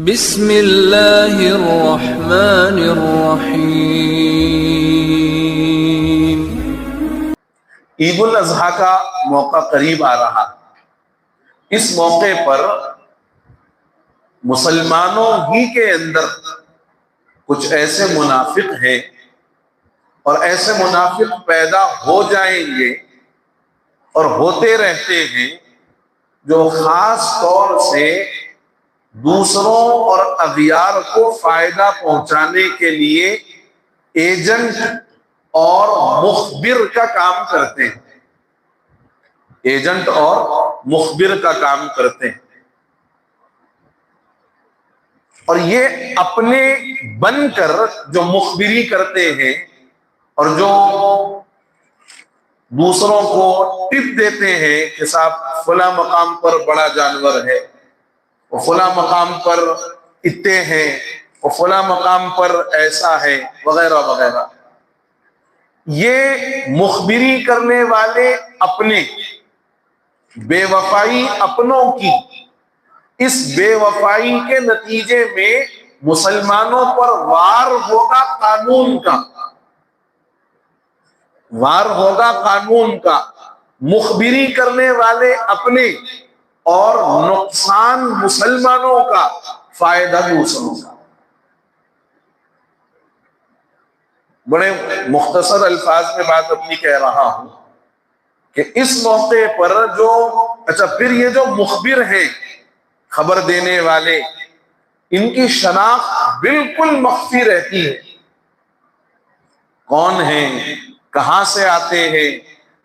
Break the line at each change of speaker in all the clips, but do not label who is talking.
بسم اللہ الرحمن الرحیم۔
عید الاضحیٰ کا موقع قریب آ رہا، اس موقع پر مسلمانوں ہی کے اندر کچھ ایسے منافق ہیں اور ایسے منافق پیدا ہو جائیں گے اور ہوتے رہتے ہیں جو خاص طور سے دوسروں اور اغیار کو فائدہ پہنچانے کے لیے ایجنٹ اور مخبر کا کام کرتے ہیں، ایجنٹ اور مخبر کا کام کرتے ہیں، اور یہ اپنے بن کر جو مخبری کرتے ہیں اور جو دوسروں کو ٹپ دیتے ہیں کہ صاحب فلاں مقام پر بڑا جانور ہے، وہ فلاں مقام پر اتے ہیں، وہ فلاں مقام پر ایسا ہے، وغیرہ وغیرہ۔ یہ مخبری کرنے والے اپنے بے وفائی اپنوں کی، اس بے وفائی کے نتیجے میں مسلمانوں پر وار ہوگا قانون کا، وار ہوگا قانون کا، مخبری کرنے والے اپنے اور نقصان مسلمانوں کا، فائدہ دوسروں کا۔ بڑے مختصر الفاظ میں بات اپنی کہہ رہا ہوں کہ اس موقع پر پھر یہ جو مخبر ہیں، خبر دینے والے، ان کی شناخت بالکل مخفی رہتی ہے، کون ہیں، کہاں سے آتے ہیں،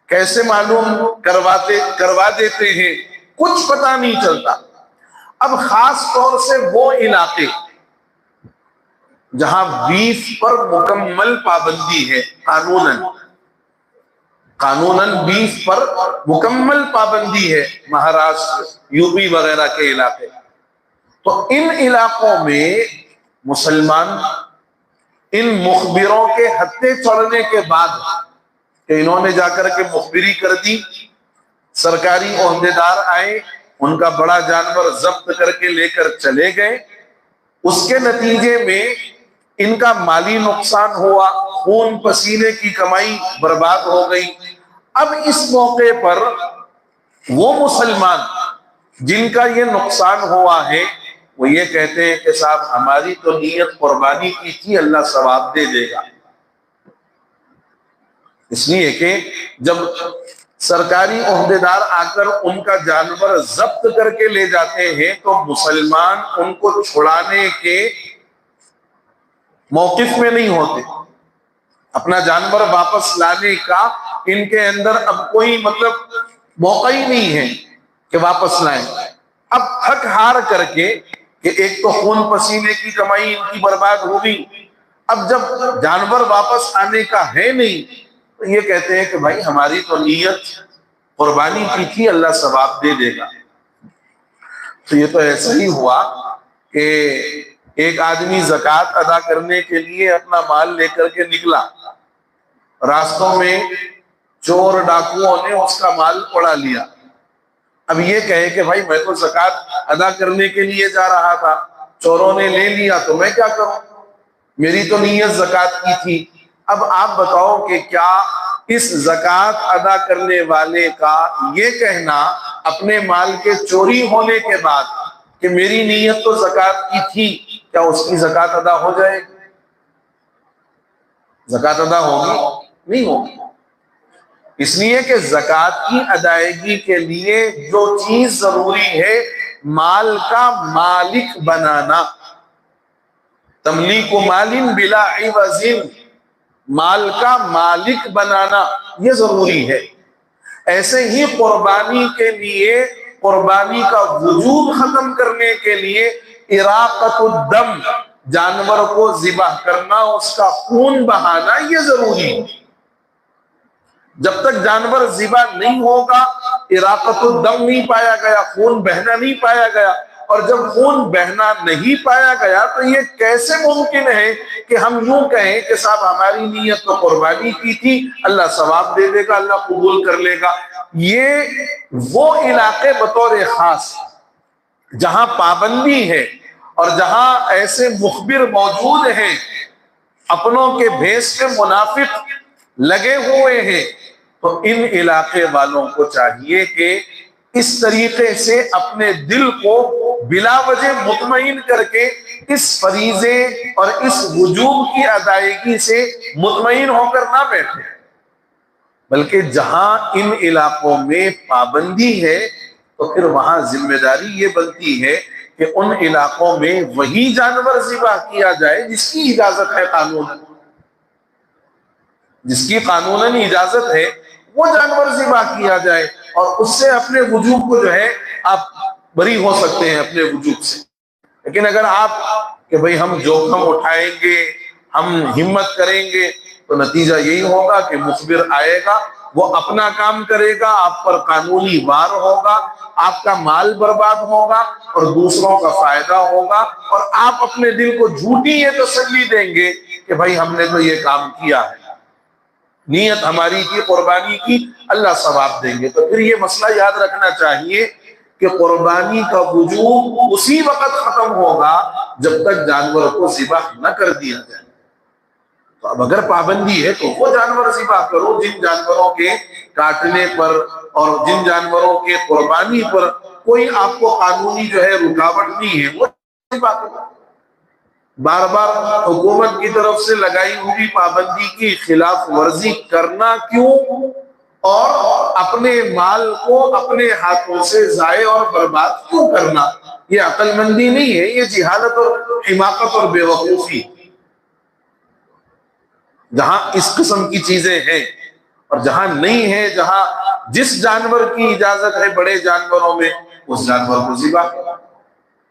کیسے معلوم کروا دیتے ہیں، کچھ پتہ نہیں چلتا۔ اب خاص طور سے وہ علاقے جہاں بیف پر مکمل پابندی ہے، قانوناً بیف پر مکمل پابندی ہے، مہاراشٹر، یو پی وغیرہ کے علاقے، تو ان علاقوں میں مسلمان ان مخبروں کے ہتھے چڑھنے کے بعد کہ انہوں نے جا کر کے مخبری کر دی، سرکاری عہدیدار آئے، ان کا بڑا جانور ضبط کر کے لے کر چلے گئے، اس کے نتیجے میں ان کا مالی نقصان ہوا، خون پسینے کی کمائی برباد ہو گئی۔ اب اس موقع پر وہ مسلمان جن کا یہ نقصان ہوا ہے وہ یہ کہتے ہیں کہ صاحب ہماری تو نیت قربانی کی تھی، اللہ ثواب دے دے گا۔ اس لیے کہ جب سرکاری عہدیدار آ کر ان کا جانور ضبط کر کے لے جاتے ہیں تو مسلمان ان کو چھڑانے کے موقف میں نہیں ہوتے، اپنا جانور واپس لانے کا ان کے اندر اب کوئی موقع ہی نہیں ہے کہ واپس لائیں۔ اب تھک ہار کر کے کہ ایک تو خون پسینے کی کمائی ان کی برباد ہوگی، اب جب جانور واپس آنے کا ہے نہیں تو یہ کہتے ہیں کہ بھائی ہماری تو نیت قربانی کی تھی، اللہ ثواب دے دے گا۔ تو یہ تو ایسا ہی ہوا کہ ایک آدمی زکوٰۃ ادا کرنے کے لیے اپنا مال لے کر کے نکلا، راستوں میں چور ڈاکوؤں نے اس کا مال اڑا لیا۔ اب یہ کہے کہ بھائی میں تو زکوٰۃ ادا کرنے کے لیے جا رہا تھا، چوروں نے لے لیا تو میں کیا کروں، میری تو نیت زکوٰۃ کی تھی۔ اب آپ بتاؤ کہ کیا اس زکوٰۃ ادا کرنے والے کا یہ کہنا اپنے مال کے چوری ہونے کے بعد کہ میری نیت تو زکوٰۃ کی تھی، کیا اس کی زکوٰۃ ادا ہو جائے گی؟ زکوٰۃ ادا ہوگی؟ نہیں ہوگی۔ اس لیے کہ زکوٰۃ کی ادائیگی کے لیے جو چیز ضروری ہے مال کا مالک بنانا، تملیک مال بلا عوض، مال کا مالک بنانا یہ ضروری ہے۔ ایسے ہی قربانی کے لیے، قربانی کا وجوب ختم کرنے کے لیے اراقۃ الدم، جانور کو ذبح کرنا، اس کا خون بہانا یہ ضروری ہے۔ جب تک جانور ذبح نہیں ہوگا، اراقۃ الدم نہیں پایا گیا، خون بہنا نہیں پایا گیا، اور جب خون بہنا نہیں پایا گیا تو یہ کیسے ممکن ہے کہ ہم یوں کہیں کہ صاحب ہماری نیت تو قربانی کی تھی، اللہ ثواب دے دے گا، اللہ قبول کر لے گا۔ یہ وہ علاقے بطور خاص جہاں پابندی ہے اور جہاں ایسے مخبر موجود ہیں اپنوں کے بھیس میں منافق لگے ہوئے ہیں، تو ان علاقے والوں کو چاہیے کہ اس طریقے سے اپنے دل کو بلا وجہ مطمئن کر کے اس فریضے اور اس وجوب کی ادائیگی سے مطمئن ہو کر نہ بیٹھے، بلکہ جہاں ان علاقوں میں پابندی ہے تو پھر وہاں ذمہ داری یہ بنتی ہے کہ ان علاقوں میں وہی جانور ذبح کیا جائے جس کی اجازت ہے قانوناً، جس کی قانوناً اجازت ہے وہ جانور ذبح کیا جائے، اور اس سے اپنے وجوب کو جو ہے آپ بری ہو سکتے ہیں اپنے وجوب سے۔ لیکن اگر آپ کہ بھئی ہم جوخم اٹھائیں گے، ہم ہمت کریں گے، تو نتیجہ یہی ہوگا کہ مخبر آئے گا، وہ اپنا کام کرے گا، آپ پر قانونی وار ہوگا، آپ کا مال برباد ہوگا اور دوسروں کا فائدہ ہوگا، اور آپ اپنے دل کو جھوٹی یہ تسلی دیں گے کہ بھئی ہم نے تو یہ کام کیا ہے، نیت ہماری کی قربانی کی، اللہ ثواب دیں گے۔ تو پھر یہ مسئلہ یاد رکھنا چاہیے کہ قربانی کا وجوب اسی وقت ختم ہوگا جب تک جانور کو ذبح نہ کر دیا جائے۔ تو اب اگر پابندی ہے تو وہ جانور ذبح کرو جن جانوروں کے کاٹنے پر اور جن جانوروں کے قربانی پر کوئی آپ کو قانونی جو ہے رکاوٹ نہیں ہے، وہ ذبح کرو۔ بار بار حکومت کی طرف سے لگائی ہوئی پابندی کی خلاف ورزی کرنا کیوں، اور اپنے مال کو اپنے ہاتھوں سے ضائع اور برباد کیوں کرنا؟ یہ عقل مندی نہیں ہے، یہ جہالت اور حماقت اور بے وقوفی۔ جہاں اس قسم کی چیزیں ہیں اور جہاں نہیں ہے، جہاں جس جانور کی اجازت ہے بڑے جانوروں میں اس جانور کو ذبح کرو۔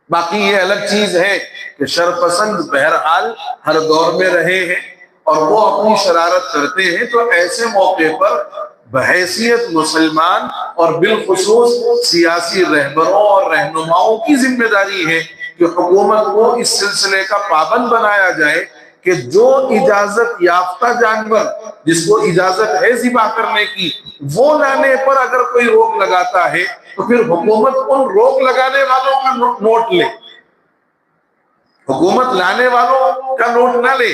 باقی یہ الگ چیز ہے کہ شرپسند بہرحال ہر دور میں رہے ہیں اور وہ اپنی شرارت کرتے ہیں، تو ایسے موقع پر بحیثیت مسلمان اور بالخصوص سیاسی رہبروں اور رہنماؤں کی ذمہ داری ہے کہ حکومت کو اس سلسلے کا پابند بنایا جائے کہ جو اجازت یافتہ جانور جس کو اجازت ہے ذبح کرنے کی، وہ لانے پر اگر کوئی روک لگاتا ہے تو پھر حکومت ان روک لگانے والوں کا نوٹ لے، حکومت لانے والوں کا نوٹ نہ لے،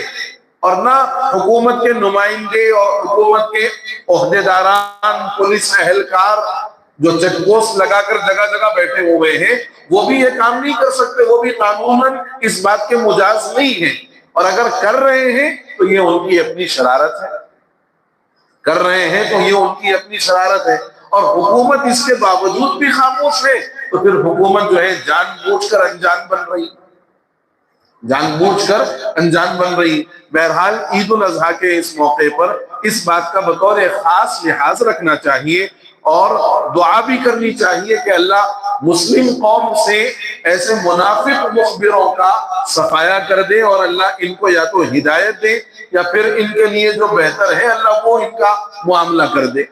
اور نہ حکومت کے نمائندے اور حکومت کے عہدیداران، پولیس اہلکار جو چیک پوسٹ لگا کر جگہ جگہ بیٹھے ہوئے ہیں، وہ بھی یہ کام نہیں کر سکتے، وہ بھی قانوناً اس بات کے مجاز نہیں ہیں، اور اگر کر رہے ہیں تو یہ ان کی اپنی شرارت ہے، کر رہے ہیں تو یہ ان کی اپنی شرارت ہے، اور حکومت اس کے باوجود بھی خاموش ہے، تو پھر حکومت جو ہے جان بوجھ کر انجان بن رہی، جان بوجھ کر انجان بن رہی۔ بہرحال عید الاضحیٰ کے اس موقع پر اس بات کا بطور خاص لحاظ رکھنا چاہیے اور دعا بھی کرنی چاہیے کہ اللہ مسلم قوم سے ایسے منافق مخبروں کا صفایا کر دے، اور اللہ ان کو یا تو ہدایت دے یا پھر ان کے لیے جو بہتر ہے اللہ وہ ان کا معاملہ کر دے۔